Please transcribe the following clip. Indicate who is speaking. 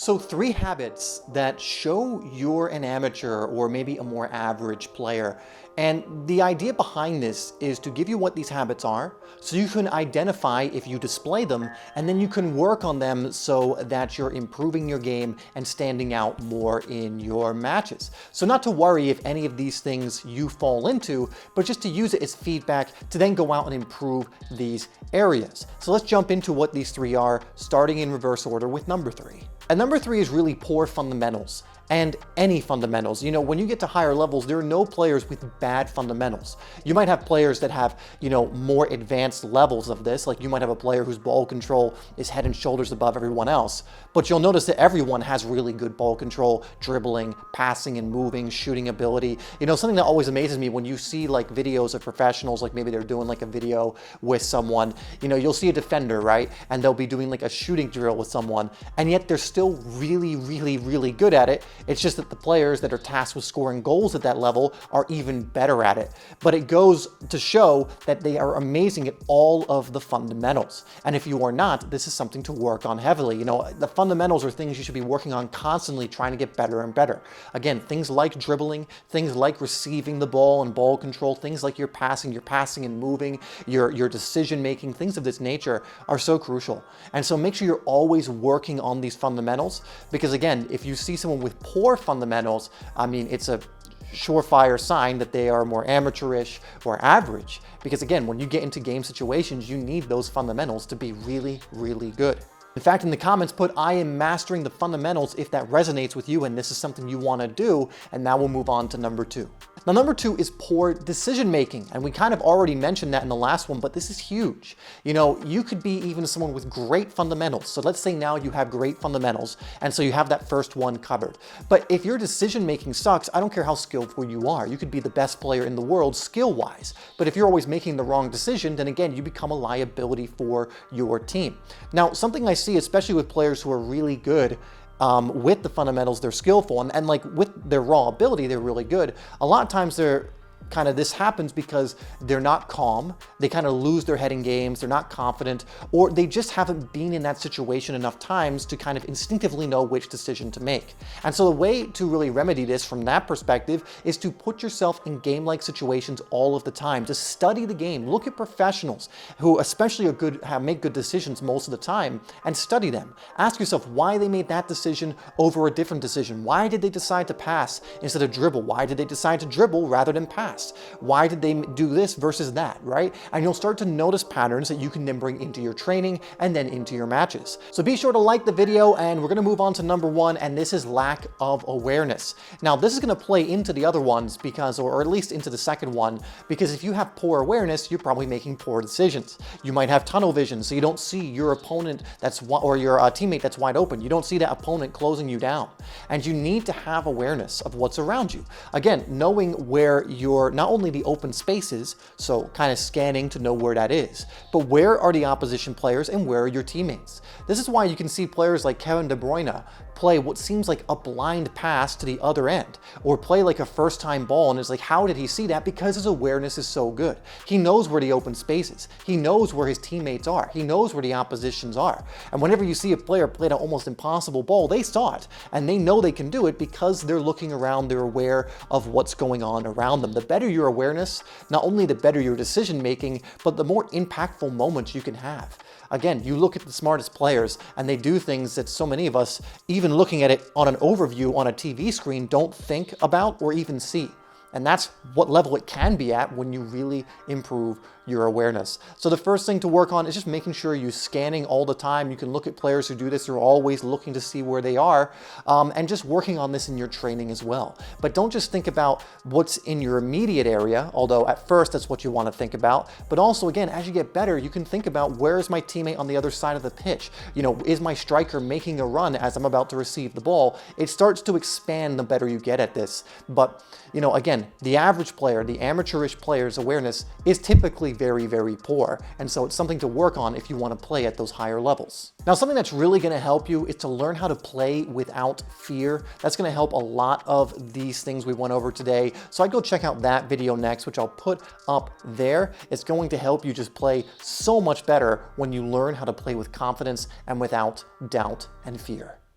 Speaker 1: So 3 habits that show you're an amateur or maybe a more average player. And the idea behind this is to give you what these habits are so you can identify if you display them, and then you can work on them so that you're improving your game and standing out more in your matches. So not to worry if any of these things you fall into, but just to use it as feedback to then go out and improve these areas. So let's jump into what these 3 are, starting in reverse order with number 3. And number 3 is really poor fundamentals. And any fundamentals. You know, when you get to higher levels, there are no players with bad fundamentals. You might have players that have, more advanced levels of this. Like you might have a player whose ball control is head and shoulders above everyone else. But you'll notice that everyone has really good ball control, dribbling, passing and moving, shooting ability. You know, something that always amazes me when you see like videos of professionals, like maybe they're doing like a video with someone, you'll see a defender, right? And they'll be doing like a shooting drill with someone, and yet they're still really, really, really good at it. It's just that the players that are tasked with scoring goals at that level are even better at it. But it goes to show that they are amazing at all of the fundamentals. And if you are not, this is something to work on heavily. The fundamentals are things you should be working on constantly, trying to get better and better. Again, things like dribbling, things like receiving the ball and ball control, things like your passing and moving, your decision making, things of this nature are so crucial. And so make sure you're always working on these fundamentals, because again, if you see someone with poor fundamentals, it's a surefire sign that they are more amateurish or average. Because again, when you get into game situations, you need those fundamentals to be really, really good. In fact, in the comments, put "I am mastering the fundamentals" if that resonates with you and this is something you want to do, and now we'll move on to number 2. Now, number 2 is poor decision making, and we kind of already mentioned that in the last one, but this is huge. You could be even someone with great fundamentals. So let's say now you have great fundamentals, and so you have that first one covered. But if your decision making sucks, I don't care how skillful you are. You could be the best player in the world skill-wise, but if you're always making the wrong decision, then again, you become a liability for your team. Now, something I see, especially with players who are really good with the fundamentals, they're skillful, and like with their raw ability, they're really good. A lot of times this happens because they're not calm, they kind of lose their head in games, they're not confident, or they just haven't been in that situation enough times to kind of instinctively know which decision to make. And so the way to really remedy this from that perspective is to put yourself in game-like situations all of the time. Just study the game, look at professionals who especially make good decisions most of the time, and study them. Ask yourself why they made that decision over a different decision. Why did they decide to pass instead of dribble? Why did they decide to dribble rather than pass? Why did they do this versus that, right? And you'll start to notice patterns that you can then bring into your training and then into your matches. So be sure to like the video, and we're going to move on to number 1, and this is lack of awareness. Now, this is going to play into the other ones or at least into the second one, because if you have poor awareness, you're probably making poor decisions. You might have tunnel vision, so you don't see your opponent or your teammate that's wide open. You don't see that opponent closing you down. And you need to have awareness of what's around you. Again, knowing where not only the open spaces, so kind of scanning to know where that is, but where are the opposition players and where are your teammates? This is why you can see players like Kevin De Bruyne play what seems like a blind pass to the other end, or play like a first-time ball, and it's like, how did he see that? Because his awareness is so good. He knows where the open space is. He knows where his teammates are. He knows where the oppositions are. And whenever you see a player play that almost impossible ball, they saw it, and they know they can do it because they're looking around, they're aware of what's going on around them. The better your awareness, not only the better your decision making, but the more impactful moments you can have. Again, you look at the smartest players and they do things that so many of us, even looking at it on an overview on a TV screen, don't think about or even see. And that's what level it can be at when you really improve your awareness. So the first thing to work on is just making sure you're scanning all the time. You can look at players who do this. They're always looking to see where they are, and just working on this in your training as well. But don't just think about what's in your immediate area, although at first that's what you want to think about. But also, again, as you get better, you can think about, where is my teammate on the other side of the pitch? Is my striker making a run as I'm about to receive the ball? It starts to expand the better you get at this. But, again, the average player, the amateurish player's awareness is typically very, very poor. And so it's something to work on if you want to play at those higher levels. Now, something that's really going to help you is to learn how to play without fear. That's going to help a lot of these things we went over today. So I'd go check out that video next, which I'll put up there. It's going to help you just play so much better when you learn how to play with confidence and without doubt and fear.